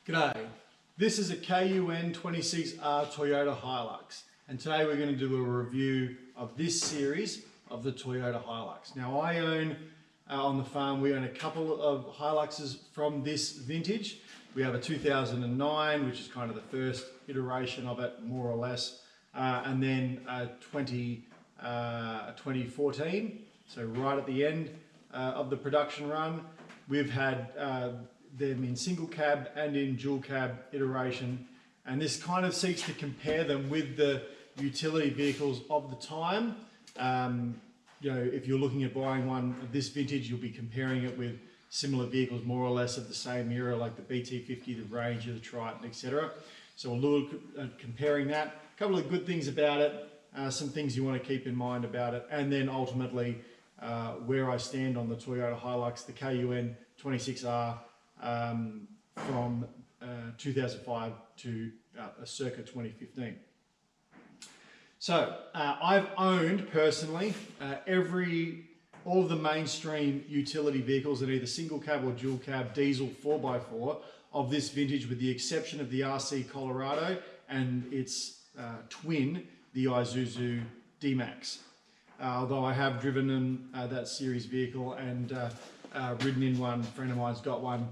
G'day, this is a KUN26R Toyota HiLux, and today we're going to do a review of this series of the Toyota HiLux. Now I own, on the farm, we own a couple of HiLuxes from this vintage. We have a 2009, which is kind of the first iteration of it, more or less, and then a 2014, so right at the end of the production run. We've had them in single cab and in dual cab iteration, and this kind of seeks to compare them with the utility vehicles of the time. You know, if you're looking at buying one of this vintage, you'll be comparing it with similar vehicles more or less of the same era, like the BT50, the Ranger, the Triton, etc. So we'll look at comparing that. A couple of good things about it, some things you want to keep in mind about it, and then ultimately where I stand on the Toyota HiLux, the KUN26R from 2005 to circa 2015. So I've owned personally all of the mainstream utility vehicles that are either single cab or dual cab diesel 4x4 of this vintage, with the exception of the RC Colorado and its twin, the Isuzu D-Max. Although I have driven that series vehicle and ridden in one, a friend of mine's got one,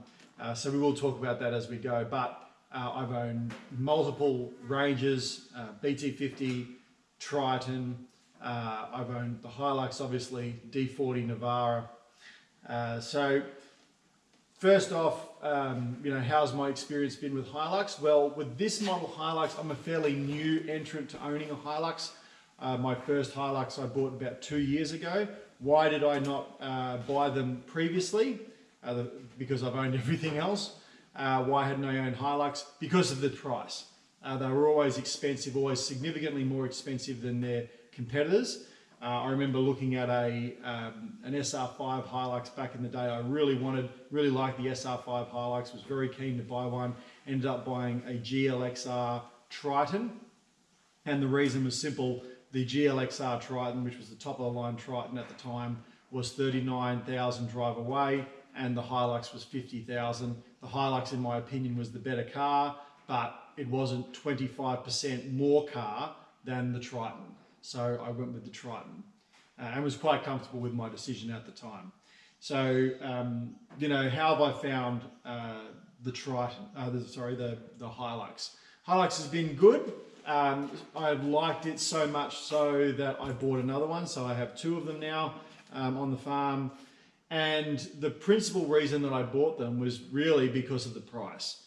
so we will talk about that as we go. But I've owned multiple Rangers, BT50, Triton, I've owned the HiLux, obviously, D4-D Navara. So first off, you know, how's my experience been with HiLux? Well, with this model HiLux, I'm a fairly new entrant to owning a HiLux. My first HiLux I bought about 2 years ago. Why did I not buy them previously? Because I've owned everything else. Why hadn't I owned HiLux? Because of the price. They were always expensive, always significantly more expensive than their competitors. I remember looking at an SR5 HiLux back in the day. I really liked the SR5 HiLux, was very keen to buy one. Ended up buying a GLXR Triton, and the reason was simple. The GLXR Triton, which was the top of the line Triton at the time, was 39,000 drive away, and the HiLux was 50,000. The HiLux, in my opinion, was the better car, but it wasn't 25% more car than the Triton. So I went with the Triton and was quite comfortable with my decision at the time. So, you know, how have I found the Triton, the HiLux? HiLux has been good. I've liked it so much so that I bought another one. So I have two of them now on the farm. And the principal reason that I bought them was really because of the price.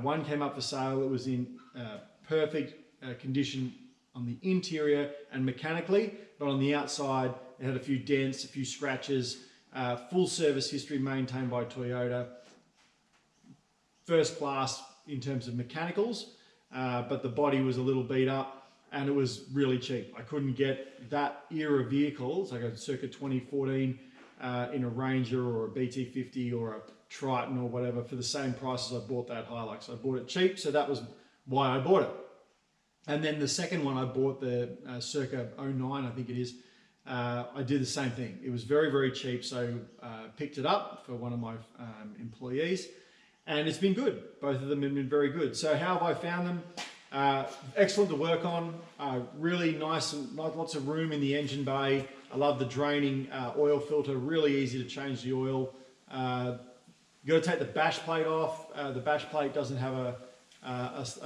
One came up for sale. It was in perfect condition on the interior and mechanically, but on the outside it had a few dents, a few scratches, full service history maintained by Toyota, first class in terms of mechanicals, but the body was a little beat up and it was really cheap. I couldn't get that era vehicles, like a circa 2014 in a Ranger or a BT50 or a Triton or whatever, for the same price as I bought that HiLux. I bought it cheap, so that was why I bought it. And then the second one I bought, the circa 09, I think it is, I did the same thing. It was very, very cheap, so picked it up for one of my employees, and it's been good. Both of them have been very good. So how have I found them? Excellent to work on, really nice, and lots of room in the engine bay. I love the draining oil filter, really easy to change the oil. You've got to take the bash plate off. The bash plate doesn't have a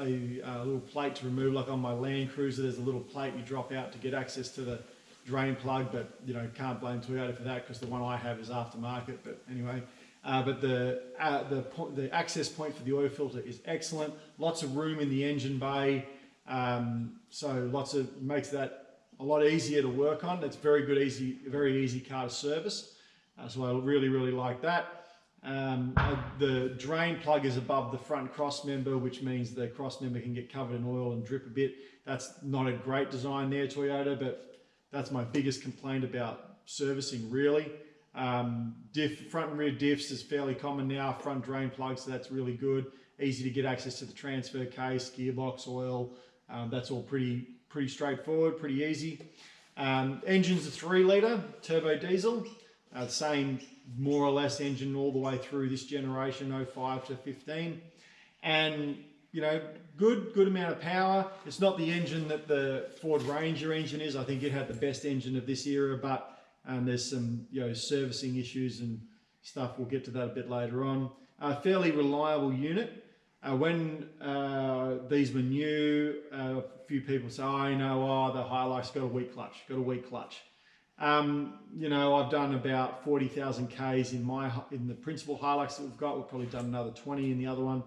little plate to remove, like on my Land Cruiser. There's a little plate you drop out to get access to the drain plug, but you know, can't blame Toyota for that because the one I have is aftermarket. But anyway, but the access point for the oil filter is excellent. Lots of room in the engine bay, so makes that a lot easier to work on. It's very good, very easy car to service. So I really like that. The drain plug is above the front cross member, which means the cross member can get covered in oil and drip a bit. That's not a great design there, Toyota, but that's my biggest complaint about servicing, really. Front and rear diffs is fairly common now, front drain plug, so that's really good. Easy to get access to the transfer case, gearbox, oil. That's all pretty straightforward, pretty easy. Engine's a 3-litre turbo diesel. Same more or less engine all the way through this generation, 05 to 15. and you know, good amount of power. It's not the engine that the Ford Ranger engine is. I think it had the best engine of this era, but there's some servicing issues and stuff. We'll get to that a bit later on. Fairly reliable unit. When these were new, a few people say, the HiLux got a weak clutch. I've done about 40,000 Ks in the principal HiLux that we've got. We've probably done another 20 in the other one.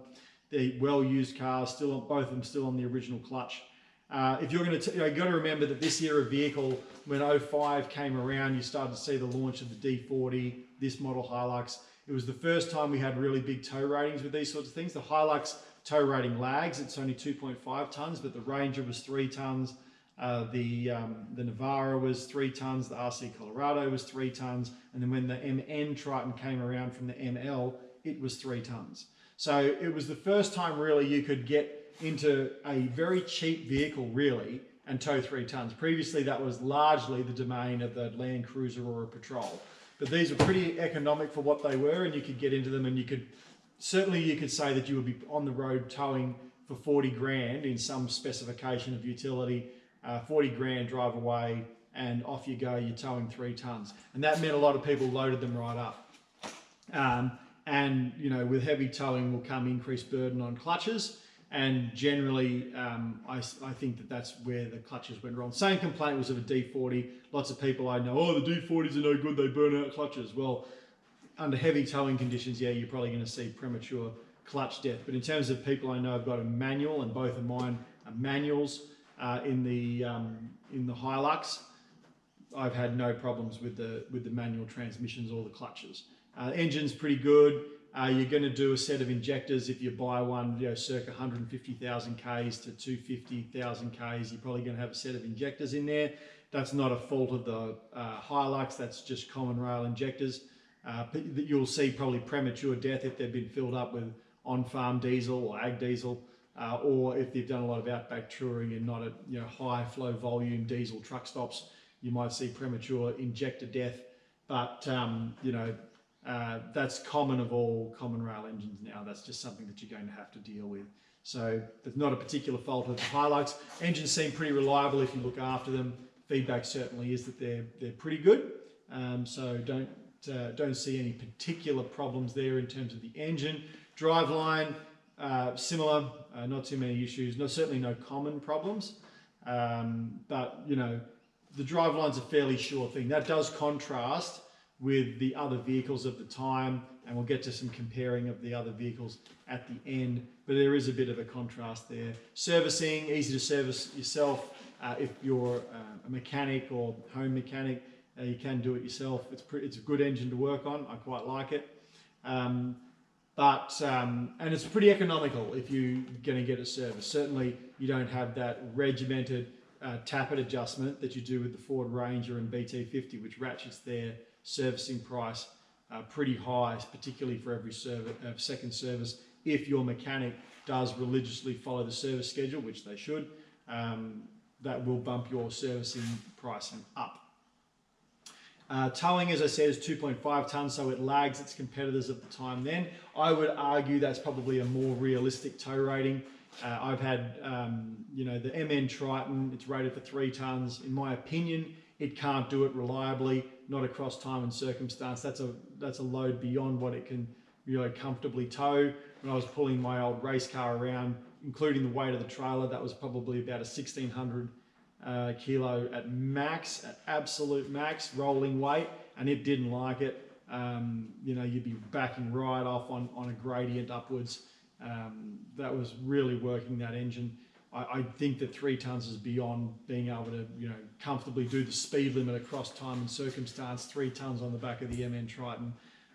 They're well-used cars, both of them still on the original clutch. If you're going to, you've got to remember that this era vehicle, when 05 came around, you started to see the launch of the D4-D, this model HiLux. It was the first time we had really big tow ratings with these sorts of things. The HiLux tow rating lags. It's only 2.5 tons, but the Ranger was 3 tons. The Navara was 3 tons. The RC Colorado was 3 tons. And then when the MN Triton came around from the ML, it was 3 tons. So it was the first time really you could get into a very cheap vehicle really and tow 3 tons. Previously that was largely the domain of the Land Cruiser or a Patrol. But these were pretty economic for what they were, and you could get into them, and you could say that you would be on the road towing for 40 grand in some specification of utility, 40 grand drive away, and off you go, you're towing 3 tons. And that meant a lot of people loaded them right up. And with heavy towing will come increased burden on clutches, and generally I think that's where the clutches went wrong. Same complaint was of a D4-D. Lots of people I know, the D4-Ds are no good, they burn out clutches. Well, under heavy towing conditions, yeah, you're probably going to see premature clutch death. But in terms of people I know have got a manual, and both of mine are manuals in the HiLux, I've had no problems with the manual transmissions or the clutches. Engine's pretty good. You're going to do a set of injectors if you buy one, circa 150,000 Ks to 250,000 Ks. You're probably going to have a set of injectors in there. That's not a fault of the HiLux. That's just common rail injectors. You'll see probably premature death if they've been filled up with on-farm diesel or ag diesel, or if they've done a lot of outback touring and not at high flow volume diesel truck stops. You might see premature injector death, but that's common of all common rail engines now. That's just something that you're going to have to deal with. So it's not a particular fault of the HiLux. Engines seem pretty reliable if you look after them. Feedback certainly is that they're pretty good. So don't see any particular problems there in terms of the engine. Driveline, similar, not too many issues. Certainly no common problems. But the driveline's a fairly sure thing. That does contrast with the other vehicles of the time, and we'll get to some comparing of the other vehicles at the end, but there is a bit of a contrast there. Servicing, easy to service yourself. If you're a mechanic or home mechanic, you can do it yourself. It's a good engine to work on. I quite like it. And it's pretty economical if you're going to get a service. Certainly you don't have that regimented tappet adjustment that you do with the Ford Ranger and BT50, which ratchets their servicing price pretty high, particularly for every second service. If your mechanic does religiously follow the service schedule, which they should, that will bump your servicing pricing up. Towing, as I said, is 2.5 tons, so it lags its competitors at the time then. I would argue that's probably a more realistic tow rating. I've had, the MN Triton, it's rated for 3 tons. In my opinion, it can't do it reliably, not across time and circumstance. That's a load beyond what it can comfortably tow. When I was pulling my old race car around, including the weight of the trailer, that was probably about a 1,600 kilo at max, at absolute max rolling weight, and it didn't like it. You'd be backing right off on a gradient upwards. That was really working that engine. I think that 3 tons is beyond being able to, comfortably do the speed limit across time and circumstance. 3 tons on the back of the MN Triton,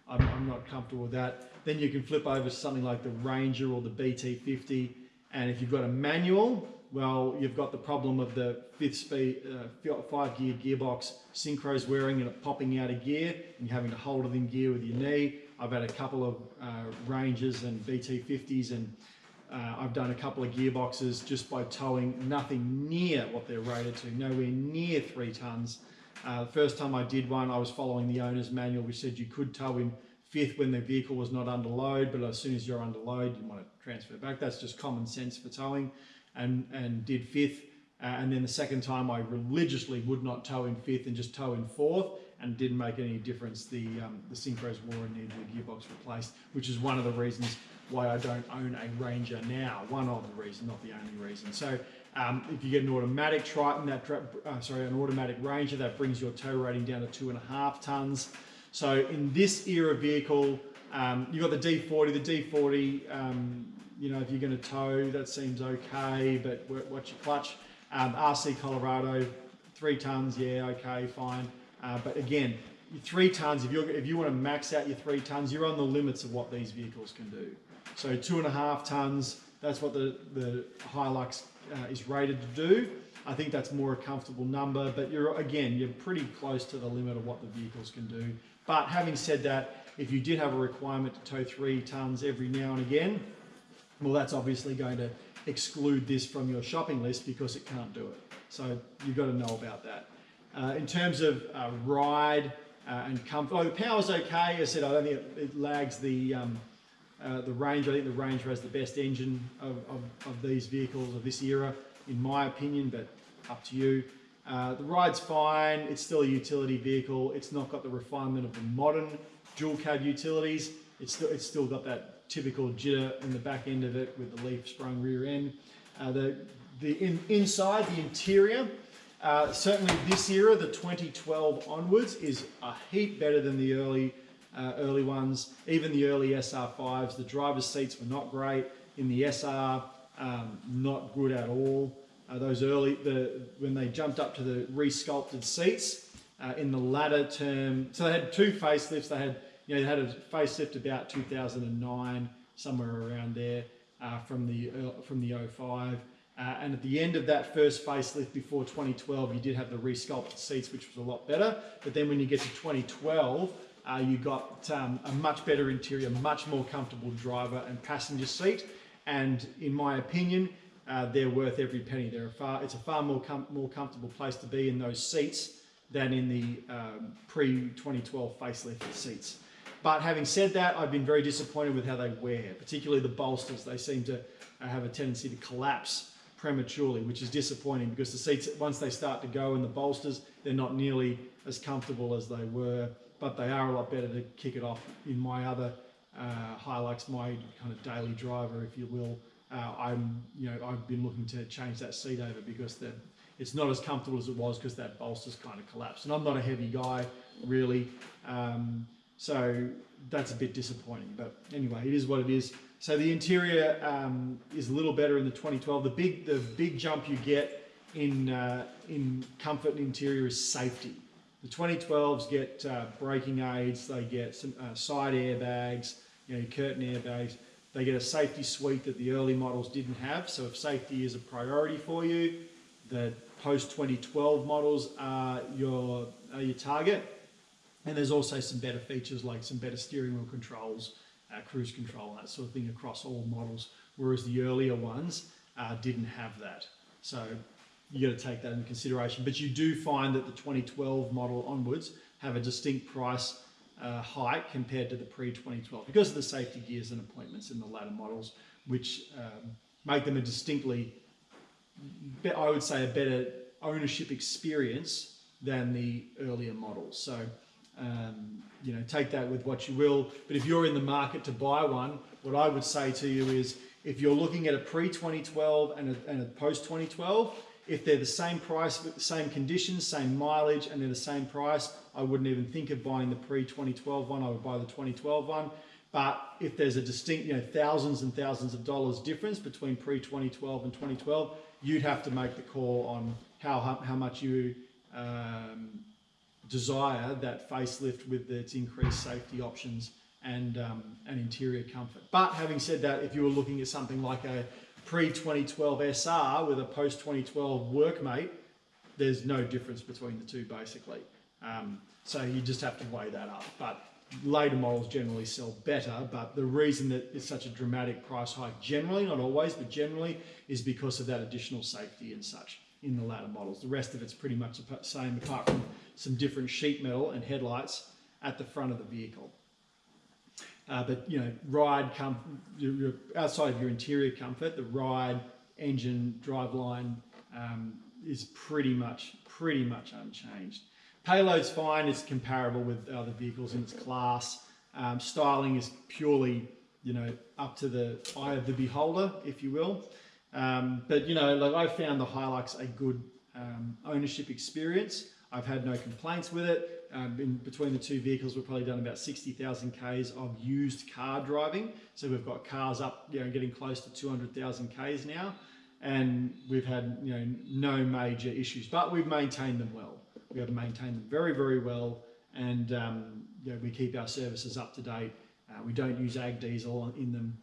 I'm not comfortable with that. Then you can flip over to something like the Ranger or the BT50, and if you've got a manual, well, you've got the problem of the 5-gear gearbox synchros wearing and it popping out of gear, and you're having to hold it in gear with your knee. I've had a couple of Rangers and BT50s, and I've done a couple of gearboxes just by towing nothing near what they're rated to, nowhere near 3 tons. The first time I did one, I was following the owner's manual, which said you could tow in fifth when the vehicle was not under load, but as soon as you're under load, you want to transfer back. That's just common sense for towing, and did fifth. And then the second time I religiously would not tow in fifth and just tow in fourth, and didn't make any difference. The synchros wore and needed a gearbox replaced, which is one of the reasons why I don't own a Ranger now. One of the reasons, not the only reason. So if you get an automatic Triton, an automatic Ranger, that brings your tow rating down to 2.5 tons. So in this era vehicle, you've got the D4-D. The D4-D, you know, if you're going to tow, that seems okay, but watch your clutch. RC Colorado, 3 tons, yeah, okay, fine. But again, your 3 tons, if you want to max out your 3 tons, you're on the limits of what these vehicles can do. So 2.5 tons, that's what the HiLux is rated to do. I think that's more a comfortable number, but you're pretty close to the limit of what the vehicles can do. But having said that, if you did have a requirement to tow 3 tons every now and again, well, that's obviously going to exclude this from your shopping list because it can't do it. So you've got to know about that. In terms of ride and comfort, the power's okay. I said I don't think it lags the Ranger. I think the Ranger has the best engine of these vehicles of this era, in my opinion, but up to you. The ride's fine. It's still a utility vehicle. It's not got the refinement of the modern dual cab utilities. It's still got that typical jitter in the back end of it with the leaf sprung rear end. Inside, the interior, certainly this era, the 2012 onwards, is a heap better than the early ones. Even the early SR5s, the driver's seats were not great. In the SR, not good at all. Those when they jumped up to the resculpted seats in the latter term, so they had 2 facelifts. They had a facelift about 2009, somewhere around there, from the 05. And at the end of that first facelift before 2012, you did have the resculpted seats, which was a lot better. But then when you get to 2012, you got a much better interior, much more comfortable driver and passenger seat. And in my opinion, they're worth every penny. It's a far more comfortable place to be in those seats than in the pre-2012 facelift seats. But having said that, I've been very disappointed with how they wear, particularly the bolsters. They seem to have a tendency to collapse prematurely, which is disappointing because the seats, once they start to go in the bolsters, they're not nearly as comfortable as they were, but they are a lot better to kick it off. In my other HiLux, my kind of daily driver, if you will, I've been looking to change that seat over because it's not as comfortable as it was because that bolster's kind of collapsed. And I'm not a heavy guy, really. So that's a bit disappointing, but anyway, it is what it is. So the interior is a little better in the 2012. The big jump you get in comfort and interior is safety. The 2012s get braking aids, they get some side airbags, curtain airbags. They get a safety suite that the early models didn't have. So if safety is a priority for you, the post-2012 models are your target. And there's also some better features like some better steering wheel controls, cruise control, that sort of thing across all models, whereas the earlier ones didn't have that. So you got to take that into consideration. But you do find that the 2012 model onwards have a distinct price hike compared to the pre-2012 because of the safety gears and appointments in the latter models, which make them a distinctly, I would say, a better ownership experience than the earlier models. So take that with what you will. But if you're in the market to buy one, what I would say to you is, if you're looking at a pre-2012 and a post-2012, if they're the same price, same conditions, same mileage, and they're the same price, I wouldn't even think of buying the pre-2012 one. I would buy the 2012 one. But if there's a distinct, thousands and thousands of dollars difference between pre-2012 and 2012, you'd have to make the call on how much you desire that facelift with its increased safety options and interior comfort. But having said that, if you were looking at something like a pre-2012 SR with a post-2012 workmate, there's no difference between the two basically. So you just have to weigh that up. But later models generally sell better, but the reason that it's such a dramatic price hike generally, not always, but generally, is because of that additional safety and such in the latter models. The rest of it's pretty much the same, apart from some different sheet metal and headlights at the front of the vehicle. But ride outside of your interior comfort, the ride, engine, driveline is pretty much unchanged. Payload's fine; it's comparable with other vehicles in its class. Styling is purely, up to the eye of the beholder, if you will. But I found the HiLux a good ownership experience. I've had no complaints with it. Between the two vehicles, we've probably done about 60,000 Ks of used car driving. So we've got cars up, getting close to 200,000 Ks now, and we've had, no major issues. But we've maintained them well. We have maintained them very, very well, and we keep our services up to date. We don't use ag diesel in them.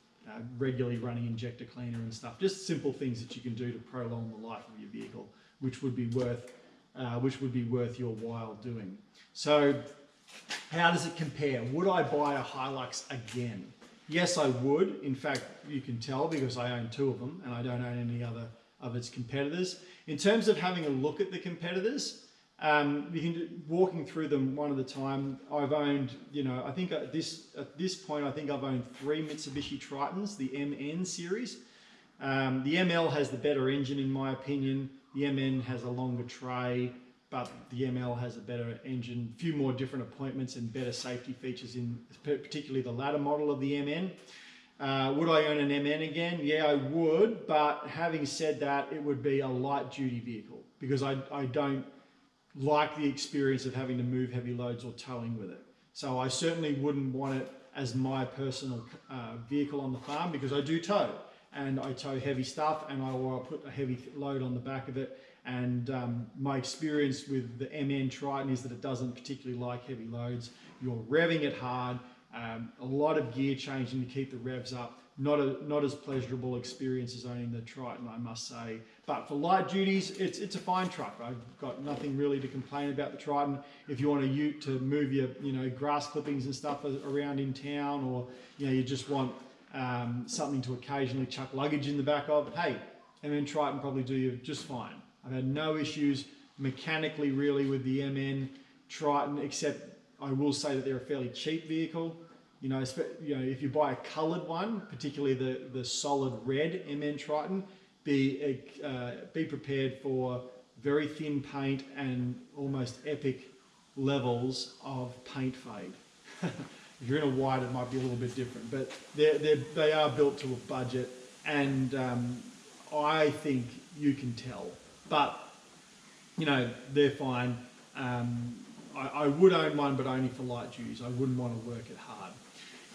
Regularly running injector cleaner and stuff. Just simple things that you can do to prolong the life of your vehicle, which would be worth your while doing. So, how does it compare? Would I buy a HiLux again? Yes, I would. In fact, you can tell because I own two of them and I don't own any other of its competitors. In terms of having a look at the competitors, we can walking through them one at a time. I've owned, I think at this point, I think I've owned 3 Mitsubishi Tritons, the MN series. The ML has the better engine in my opinion. The MN has a longer tray, but the ML has a better engine, a few more different appointments and better safety features in particularly the latter model of the MN. Would I own an MN again? Yeah, I would, but having said that, it would be a light duty vehicle because I don't like the experience of having to move heavy loads or towing with it. So I certainly wouldn't want it as my personal vehicle on the farm because I do tow and I tow heavy stuff and I'll put a heavy load on the back of it. And my experience with the MN Triton is that it doesn't particularly like heavy loads. You're revving it hard, a lot of gear changing to keep the revs up. Not as pleasurable experience as owning the Triton, I must say. But for light duties, it's a fine truck. I've got nothing really to complain about the Triton. If you want a ute to move your grass clippings and stuff around in town, or you just want something to occasionally chuck luggage in the back of, hey, MN Triton probably do you just fine. I've had no issues mechanically really with the MN Triton, except I will say that they're a fairly cheap vehicle. If you buy a coloured one, particularly the solid red MN Triton, be prepared for very thin paint and almost epic levels of paint fade. If you're in a white, it might be a little bit different, but they are built to a budget, and I think you can tell. But they're fine. I would own one, but only for light duties. I wouldn't want to work it hard.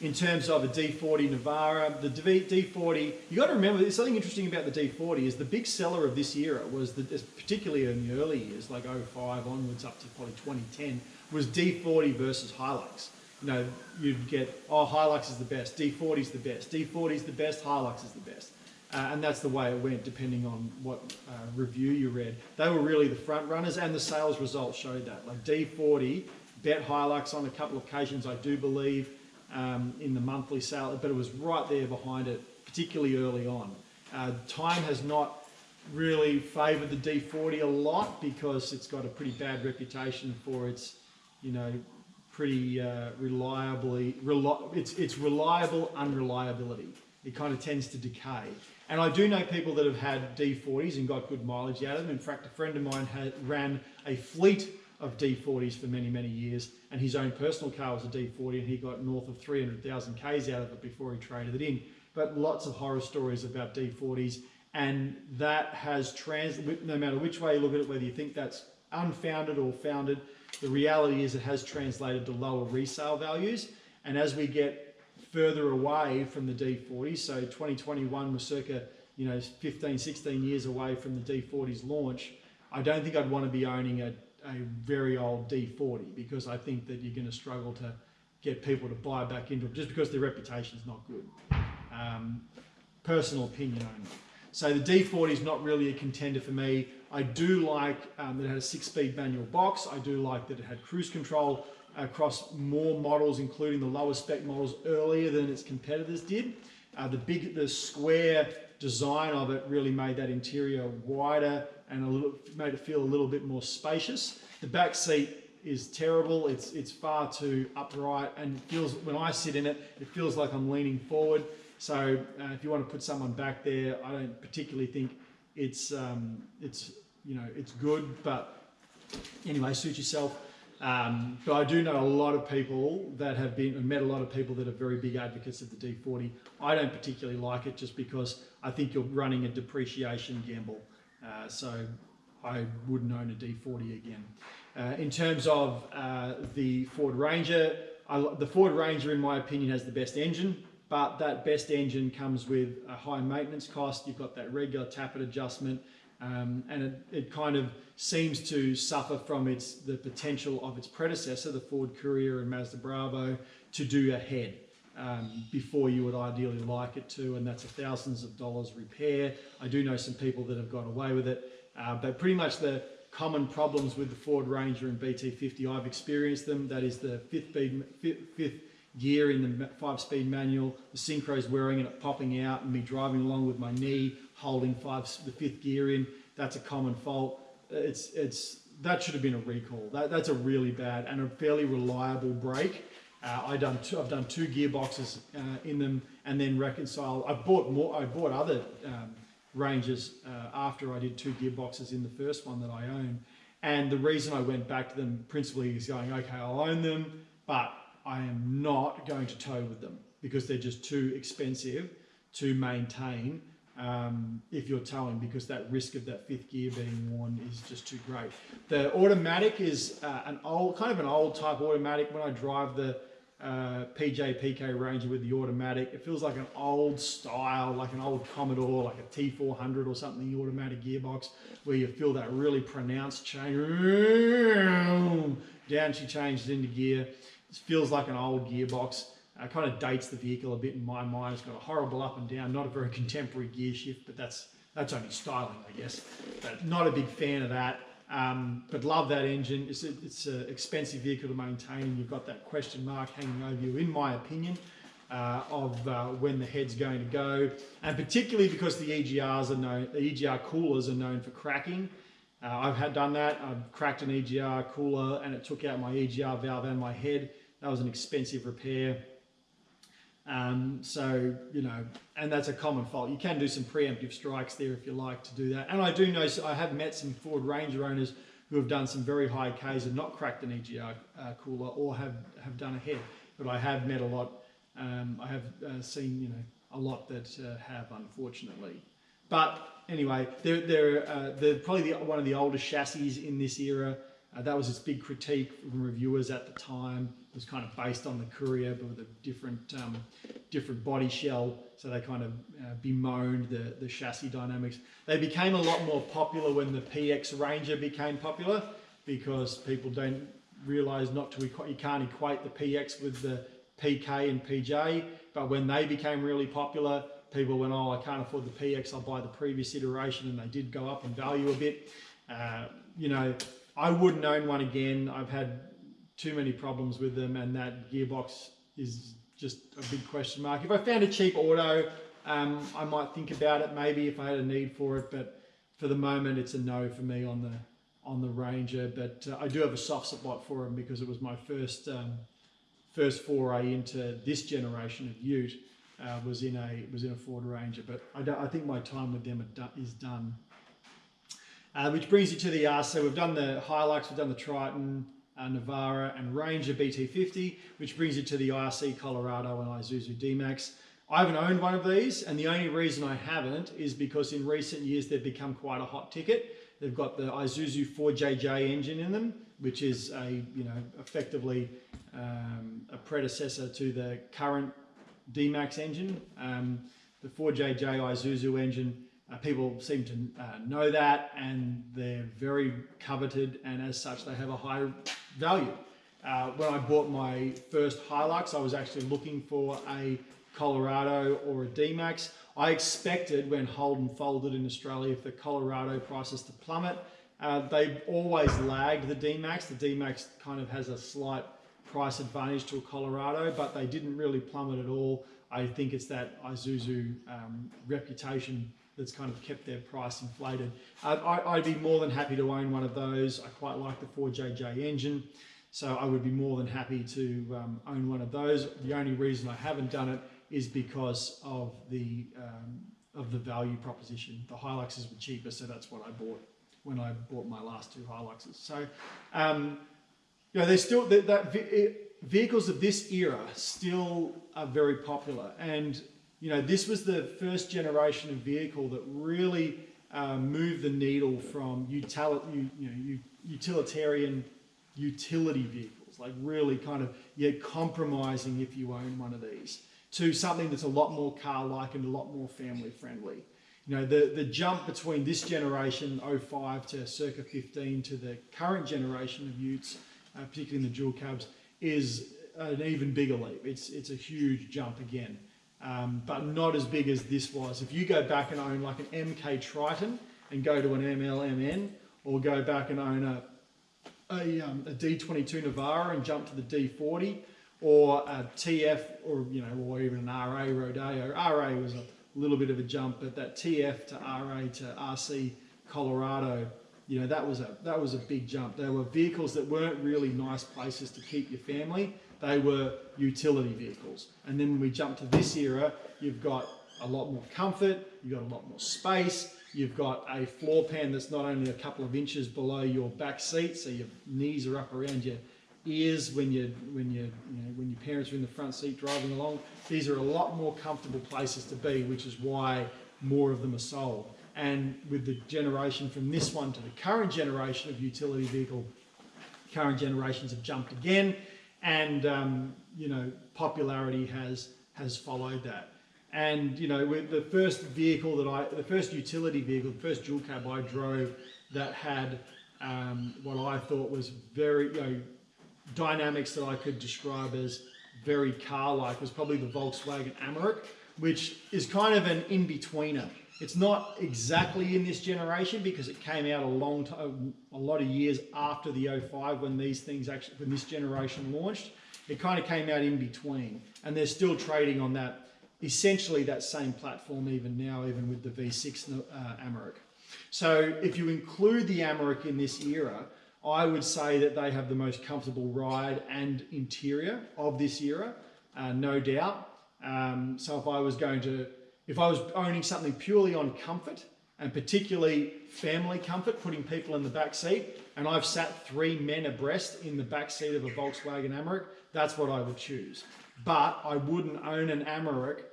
In terms of a D4-D Navara, the D4-D, you got to remember, there's something interesting about the D4-D is the big seller of this era was, particularly in the early years, like 05 onwards up to probably 2010, was D4-D versus HiLux. You'd get, HiLux is the best, D4-D's the best, D4-D's the best, HiLux is the best. And that's the way it went, depending on what review you read. They were really the front runners, and the sales results showed that. Like D4-D bet HiLux on a couple of occasions, I do believe, in the monthly sale, but it was right there behind it, particularly early on. Time has not really favoured the D4-D a lot because it's got a pretty bad reputation for its, pretty it's reliable unreliability. It kind of tends to decay. And I do know people that have had D4-Ds and got good mileage out of them. In fact, a friend of mine ran a fleet of D4-Ds for many, many years, and his own personal car was a D4-D, and he got north of 300,000 Ks out of it before he traded it in. But lots of horror stories about D4-Ds, and that has no matter which way you look at it, whether you think that's unfounded or founded, the reality is it has translated to lower resale values. And as we get further away from the D4-D, so 2021 was circa 15, 16 years away from the D4-D's launch, I don't think I'd want to be owning a very old D4-D because I think that you're going to struggle to get people to buy back into it just because their reputation is not good. Personal opinion only. So the D4-D is not really a contender for me. I do like that it had a 6-speed manual box. I do like that it had cruise control across more models, including the lower spec models, earlier than its competitors did. The square design of it really made that interior wider and made it feel a little bit more spacious. The back seat is terrible. It's far too upright, and it feels, when I sit in it, it feels like I'm leaning forward. So if you want to put someone back there, I don't particularly think it's good, but anyway, suit yourself. But I do know a lot of people that have met a lot of people that are very big advocates of the D4-D. I don't particularly like it just because I think you're running a depreciation gamble. So I wouldn't own a D4-D again. In terms of the Ford Ranger, the Ford Ranger, in my opinion, has the best engine, but that best engine comes with a high maintenance cost. You've got that regular tappet adjustment, and it kind of seems to suffer from the potential of its predecessor, the Ford Courier and Mazda Bravo, to do a head before you would ideally like it to, and that's thousands of dollars repair. I do know some people that have got away with it, but pretty much the common problems with the Ford Ranger and BT50, I've experienced them. That is the fifth gear in the 5-speed manual, the synchro's wearing and it popping out, and me driving along with my knee holding the 5th gear in. That's a common fault. That should have been a recall. That's a really bad and a fairly reliable brake. I've done 2 gearboxes in them, and then reconciled. I bought other Rangers after I did 2 gearboxes in the first one that I own, and the reason I went back to them principally is going, okay, I'll own them, but I am not going to tow with them because they're just too expensive to maintain if you're towing, because that risk of that 5th gear being worn is just too great. The automatic is kind of an old type automatic. When I drive the PK Ranger with the automatic, it feels like an old style, like an old Commodore, like a T400 or something, the automatic gearbox, where you feel that really pronounced change. Down she changes into gear. It feels like an old gearbox. Kind of dates the vehicle a bit in my mind. It's got a horrible up and down, not a very contemporary gear shift, but that's only styling, I guess. But not a big fan of that. But love that engine. It's an expensive vehicle to maintain, and you've got that question mark hanging over you, in my opinion, of when the head's going to go. And particularly because the EGR coolers are known for cracking. I've done that. I've cracked an EGR cooler and it took out my EGR valve and my head. That was an expensive repair. So, and that's a common fault. You can do some preemptive strikes there if you like to do that. And I do know, I have met some Ford Ranger owners who have done some very high Ks and not cracked an EGR cooler, or have done a head. But I have met a lot, I have seen, a lot that have, unfortunately. But anyway, they're probably one of the oldest chassis in this era. That was its big critique from reviewers at the time. It was kind of based on the Courier, but with a different body shell. So they kind of bemoaned the chassis dynamics. They became a lot more popular when the PX Ranger became popular, because people don't realise you can't equate the PX with the PK and PJ. But when they became really popular, people went, oh, I can't afford the PX, I'll buy the previous iteration, and they did go up in value a bit. I wouldn't own one again. I've had too many problems with them, and that gearbox is just a big question mark. If I found a cheap auto, I might think about it maybe if I had a need for it, but for the moment it's a no for me on the Ranger. But I do have a soft spot for them because it was my first foray into this generation of Ute. Was in a Ford Ranger, but I think my time with them is done. Which brings you to the RC. We've done the HiLux, we've done the Triton, Navara and Ranger BT50, which brings you to the IRC Colorado and Isuzu D-Max. I haven't owned one of these, and the only reason I haven't is because in recent years they've become quite a hot ticket. They've got the Isuzu 4JJ engine in them, which is effectively a predecessor to the current D-Max engine. The 4JJ Isuzu engine, people seem to know that, and they're very coveted, and as such they have a high value. When I bought my first HiLux, I was actually looking for a Colorado or a D-Max. I expected when Holden folded in Australia for Colorado prices to plummet. They always lagged the D-Max. The D-Max kind of has a slight price advantage to a Colorado, but they didn't really plummet at all. I think it's that Isuzu reputation that's kind of kept their price inflated. I'd be more than happy to own one of those. I quite like the 4JJ engine, so I would be more than happy to own one of those. The only reason I haven't done it is because of the value proposition. The Hiluxes were cheaper, so that's what I bought when I bought my last two Hiluxes. So, there's still vehicles of this era still are very popular, and this was the first generation of vehicle that really moved the needle from utilitarian utility vehicles, like really kind of compromising if you own one of these, to something that's a lot more car-like and a lot more family-friendly. The jump between this generation, 05 to circa 15, to the current generation of utes, particularly in the dual cabs, is an even bigger leap. It's a huge jump again, but not as big as this was. If you go back and own like an MK Triton and go to an MLMN, or go back and own a D22 Navara and jump to the D4-D, or a TF, or even an RA Rodeo. RA was a little bit of a jump, but that TF to RA to RC Colorado, that was a big jump. They were vehicles that weren't really nice places to keep your family. They were utility vehicles. And then when we jump to this era, you've got a lot more comfort, you've got a lot more space, you've got a floor pan that's not only a couple of inches below your back seat, so your knees are up around your ears when your parents are in the front seat driving along. These are a lot more comfortable places to be, which is why more of them are sold. And with the generation from this one to the current generation of utility vehicle, current generations have jumped again, and popularity has followed that. And with the first vehicle the first utility vehicle, the first dual cab I drove that had what I thought was very dynamics that I could describe as very car-like, was probably the Volkswagen Amarok, which is kind of an in-betweener. It's not exactly in this generation because it came out a lot of years after the 05 when these things when this generation launched. It kind of came out in between, and they're still trading on that, essentially that same platform even now, even with the V6 Amarok. So if you include the Amarok in this era, I would say that they have the most comfortable ride and interior of this era, no doubt. So if I was owning something purely on comfort, and particularly family comfort, putting people in the back seat, and I've sat 3 men abreast in the back seat of a Volkswagen Amarok, that's what I would choose. But I wouldn't own an Amarok,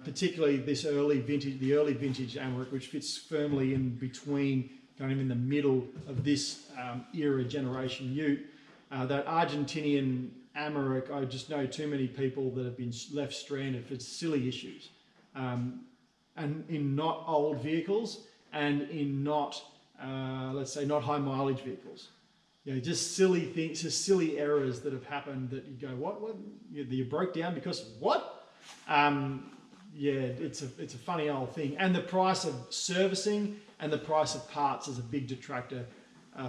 particularly the early vintage Amarok, which fits firmly in between, kind of in the middle of this era generation ute. That Argentinian Amarok, I just know too many people that have been left stranded for silly issues. And in not old vehicles, and in not, let's say, not high mileage vehicles. Just silly things, just silly errors that have happened that you go, what? You broke down because of what? It's a funny old thing. And the price of servicing and the price of parts is a big detractor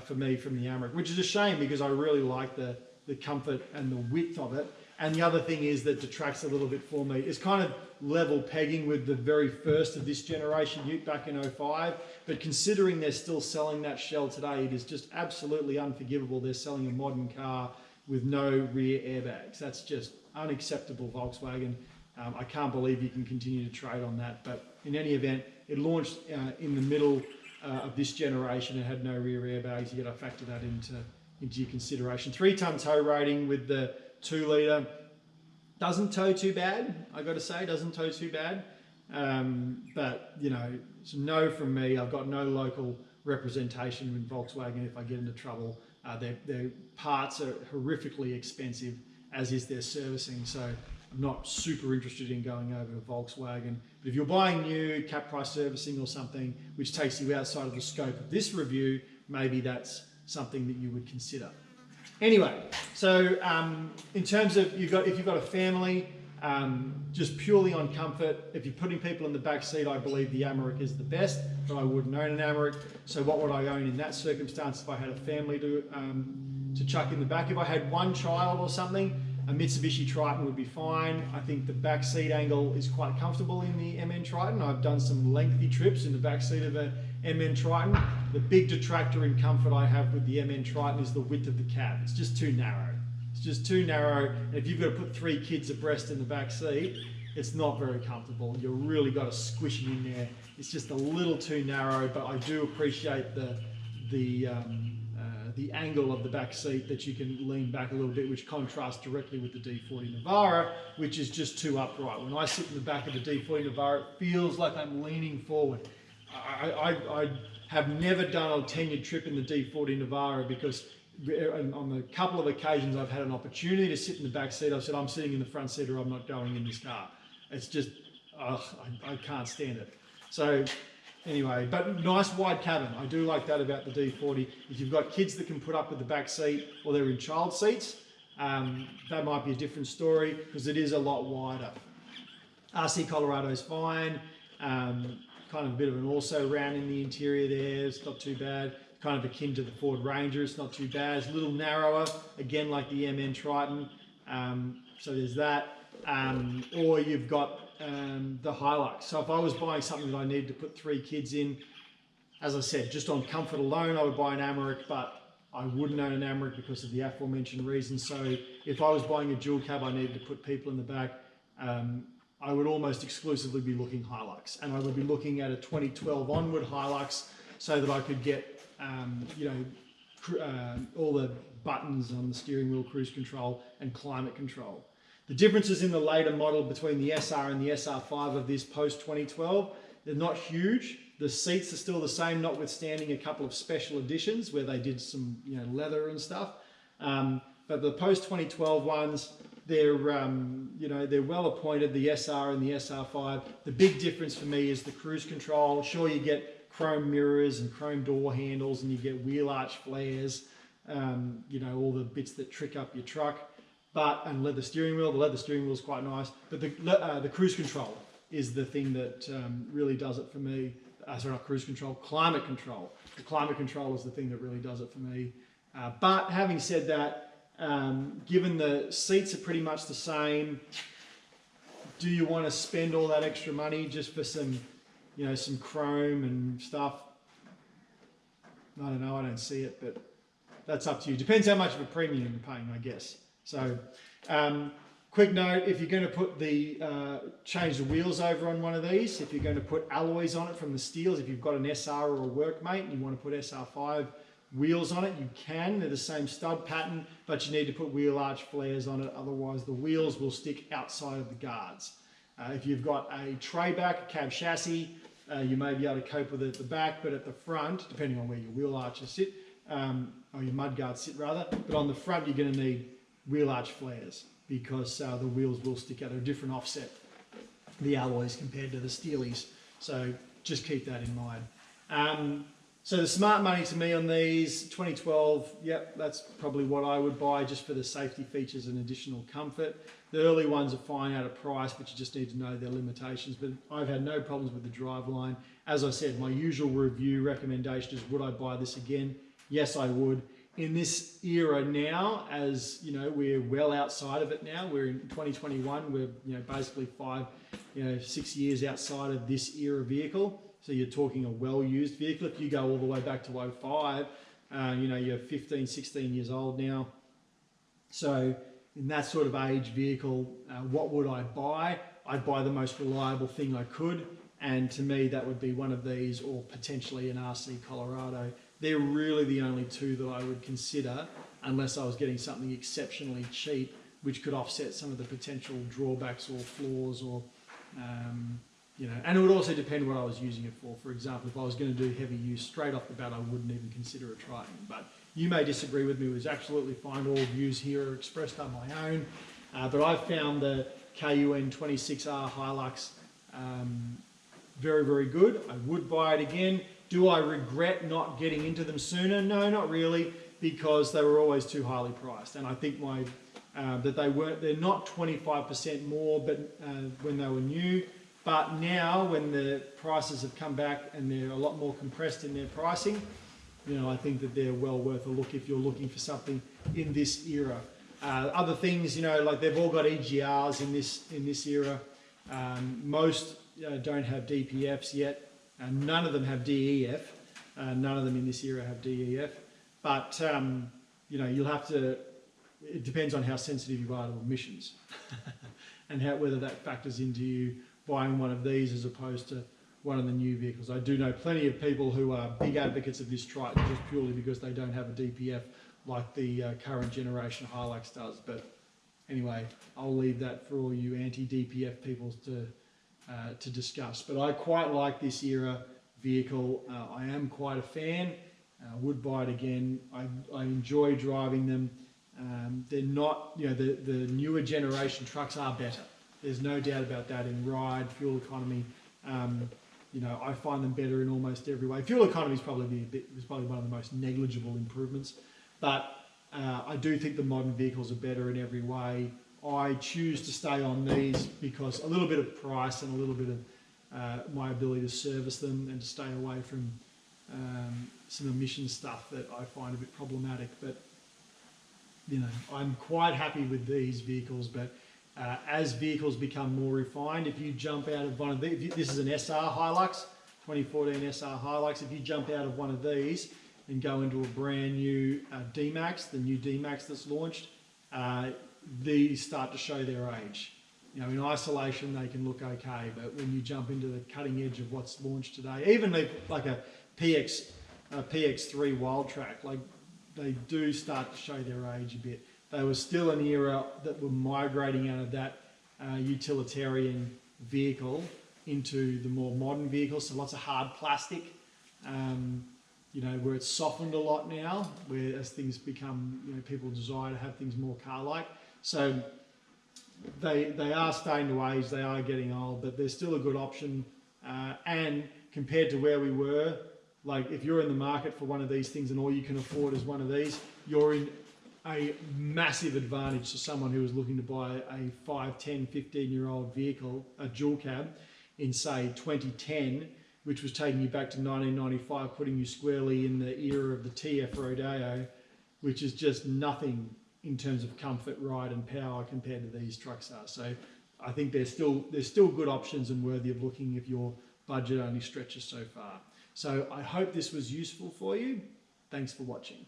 for me from the Amarok, which is a shame because I really like the comfort and the width of it. And the other thing is that detracts a little bit for me is kind of level pegging with the very first of this generation ute back in 05. But considering they're still selling that shell today, it is just absolutely unforgivable. They're selling a modern car with no rear airbags. That's just unacceptable, Volkswagen. I can't believe you can continue to trade on that. But in any event, it launched in the middle of this generation. It had no rear airbags. You got to factor that into your consideration. 3-ton tow rating with the 2-litre. Doesn't tow too bad, I got to say, doesn't tow too bad. But, it's a no from me. I've got no local representation with Volkswagen if I get into trouble. Their parts are horrifically expensive, as is their servicing. So I'm not super interested in going over to Volkswagen. But if you're buying new, cap price servicing or something, which takes you outside of the scope of this review, maybe that's something that you would consider. Anyway, so in terms of if you've got a family, just purely on comfort, if you're putting people in the back seat, I believe the Amarok is the best, but I wouldn't own an Amarok. So what would I own in that circumstance if I had a family to chuck in the back? If I had one child or something, A Mitsubishi Triton would be fine. I think the back seat angle is quite comfortable in the MN Triton. I've done some lengthy trips in the back seat of a MN Triton. The big detractor in comfort I have with the MN Triton is the width of the cab. It's just too narrow. It's just too narrow. And if you've got to put 3 kids abreast in the back seat, it's not very comfortable. You've really got to squish it in there. It's just a little too narrow, but I do appreciate the angle of the back seat, that you can lean back a little bit, which contrasts directly with the D4-D Navara, which is just too upright. When I sit in the back of the D4-D Navara, it feels like I'm leaning forward. I have never done a tenured trip in the D4-D Navara because on the couple of occasions I've had an opportunity to sit in the back seat, I've said, I'm sitting in the front seat or I'm not going in this car. It's just, I can't stand it. So anyway, but nice wide cabin. I do like that about the D4-D. If you've got kids that can put up with the back seat or they're in child seats, that might be a different story because it is a lot wider. RC Colorado is fine. Kind of a bit of an also round in the interior there. It's not too bad. Kind of akin to the Ford Ranger. It's not too bad. It's a little narrower, again like the MN Triton. So there's that. Or you've got the HiLux. So if I was buying something that I needed to put 3 kids in, as I said, just on comfort alone, I would buy an Americ, but I wouldn't own an Americ because of the aforementioned reasons. So if I was buying a dual cab, I needed to put people in the back. I would almost exclusively be looking HiLux, and I would be looking at a 2012 onward HiLux so that I could get, all the buttons on the steering wheel, cruise control, and climate control. The differences in the later model between the SR and the SR5 of this post-2012, they're not huge. The seats are still the same, notwithstanding a couple of special editions where they did some leather and stuff. But the post-2012 ones, they're well appointed, the SR and the SR5. The big difference for me is the cruise control. Sure, you get chrome mirrors and chrome door handles and you get wheel arch flares, all the bits that trick up your truck. And leather steering wheel. The leather steering wheel is quite nice, but the cruise control is the thing that really does it for me. Sorry, not cruise control, climate control. The climate control is the thing that really does it for me. But having said that, given the seats are pretty much the same, do you want to spend all that extra money just for some chrome and stuff? I don't know. I don't see it, but that's up to you. Depends how much of a premium you're paying, I guess. So, quick note, if you're going to put change the wheels over on one of these, if you're going to put alloys on it from the steels, if you've got an SR or a Workmate and you want to put SR5 wheels on it, you can. They're the same stud pattern, but you need to put wheel arch flares on it, otherwise the wheels will stick outside of the guards. If you've got a tray back, a cab chassis, you may be able to cope with it at the back, but at the front, depending on where your wheel arches sit, or your mud guards sit rather, but on the front you're going to need wheel arch flares because the wheels will stick out. They're a different offset, the alloys compared to the steelies. So just keep that in mind. So the smart money to me on these, 2012, yep, that's probably what I would buy just for the safety features and additional comfort. The early ones are fine out of price, but you just need to know their limitations. But I've had no problems with the driveline. As I said, my usual review recommendation is, would I buy this again? Yes, I would. In this era now, as we're well outside of it now, we're in 2021, we're basically 6 years outside of this era vehicle. So you're talking a well-used vehicle. If you go all the way back to 05, you're 15, 16 years old now. So in that sort of age vehicle, what would I buy? I'd buy the most reliable thing I could. And to me, that would be one of these or potentially an RC Colorado. They're really the only two that I would consider unless I was getting something exceptionally cheap, which could offset some of the potential drawbacks or flaws or, and it would also depend what I was using it for. For example, if I was going to do heavy use straight off the bat, I wouldn't even consider a Triton. But you may disagree with me, it was absolutely fine. All views here are expressed on my own. But I've found the KUN26R HiLux very, very good. I would buy it again. Do I regret not getting into them sooner? No, not really, because they were always too highly priced. And I think they're not 25% more but when they were new. But now when the prices have come back and they're a lot more compressed in their pricing, I think that they're well worth a look if you're looking for something in this era. Other things, you know, like they've all got EGRs in this era. Most don't have DPFs yet, and none of them have DEF. None of them in this era have DEF. But you know, you'll have to. It depends on how sensitive you are to emissions, and whether that factors into you buying one of these as opposed to one of the new vehicles. I do know plenty of people who are big advocates of this Triton just purely because they don't have a DPF like the current generation HiLux does. But anyway, I'll leave that for all you anti-DPF people to discuss. But I quite like this era vehicle. I am quite a fan. Would buy it again. I enjoy driving them. They're not, you know, the newer generation trucks are better. There's no doubt about that in ride, fuel economy. You know, I find them better in almost every way. Fuel economy is probably one of the most negligible improvements, but I do think the modern vehicles are better in every way. I choose to stay on these because a little bit of price and a little bit of my ability to service them and to stay away from some emission stuff that I find a bit problematic. But you know, I'm quite happy with these vehicles. But as vehicles become more refined, if you jump out of one of these, this is an SR HiLux, 2014 SR HiLux. If you jump out of one of these and go into a brand new D-Max, the new D-Max that's launched, these start to show their age. You know, in isolation they can look okay, but when you jump into the cutting edge of what's launched today, even like a PX3 Wild Track, like they do start to show their age a bit. They were still an era that were migrating out of that utilitarian vehicle into the more modern vehicles, so lots of hard plastic, you know, where it's softened a lot now, where as things become, you know, people desire to have things more car-like. So they are starting to age, they are getting old, but they're still a good option. And compared to where we were, like if you're in the market for one of these things and all you can afford is one of these, you're in a massive advantage to someone who is looking to buy a 5, 10, 15-year-old vehicle, a dual cab, in say 2010, which was taking you back to 1995, putting you squarely in the era of the TF Rodeo, which is just nothing in terms of comfort, ride and power compared to these trucks are. So I think there's still good options and worthy of looking if your budget only stretches so far. So I hope this was useful for you. Thanks for watching.